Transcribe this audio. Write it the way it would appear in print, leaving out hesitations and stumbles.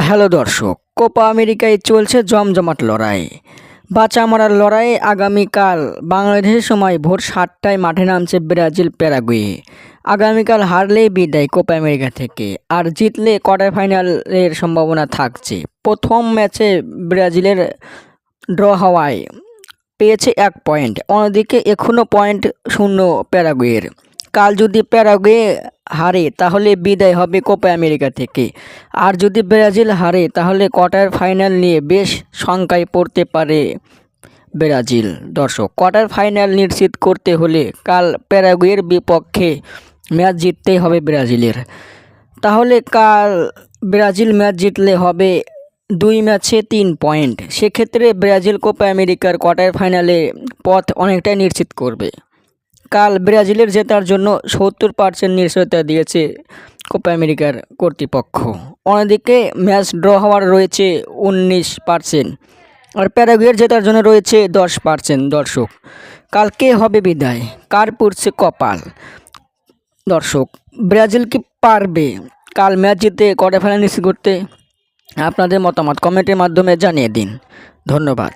Hello দর্শক, Copa আমেরিকায় চলছে জমজমাট লড়াই। বাঁচা মরার লড়াইয়ে আগামীকাল বাংলাদেশের সময় ভোর 7টায় মাঠে নামছে ব্রাজিল প্যারাগুয়ে। আগামীকাল হারলেই বিদায় কোপা আমেরিকা থেকে, আর জিতলে কোয়ার্টার ফাইনালের সম্ভাবনা থাকছে। প্রথম ম্যাচে ব্রাজিলের ড্র হওয়ায় পেয়েছে 1 পয়েন্ট, অন্যদিকে এখনও পয়েন্ট শূন্য প্যারাগুয়ের। কাল যদি প্যারাগুয়ে হারে তাহলে বিদায় হবে কোপা আমেরিকা থেকে, আর যদি ব্রাজিল হারে তাহলে কোয়ার্টার ফাইনাল নিয়ে বেশ শঙ্কায় পড়তে পারে ব্রাজিল। দর্শক, কোয়ার্টার ফাইনাল নিশ্চিত করতে হলে কাল প্যারাগুয়ের বিপক্ষে ম্যাচ জিততেই হবে ব্রাজিলের। তাহলে কাল ব্রাজিল ম্যাচ জিতলে হবে 2 ম্যাচে 3 পয়েন্ট। সেক্ষেত্রে ব্রাজিল কোপা আমেরিকার কোয়ার্টার ফাইনালে পথ অনেকটাই নিশ্চিত করবে। কাল ব্রাজিলের জেতার জন্য 70% নিশ্চয়তা দিয়েছে কোপা আমেরিকার কর্তৃপক্ষ। অন্যদিকে ম্যাচ ড্র হওয়ার রয়েছে 19%, আর প্যারাগুয়ের জেতার জন্য রয়েছে 10%। দর্শক, কালকে হবে বিদায়, কার পুড়ছে কপাল? দর্শক, ব্রাজিল কি পারবে কাল ম্যাচ জিতে কোয়ার্টার ফাইনাল নিশ্চিত করতে? আপনাদের মতামত কমেন্টের মাধ্যমে জানিয়ে দিন। ধন্যবাদ।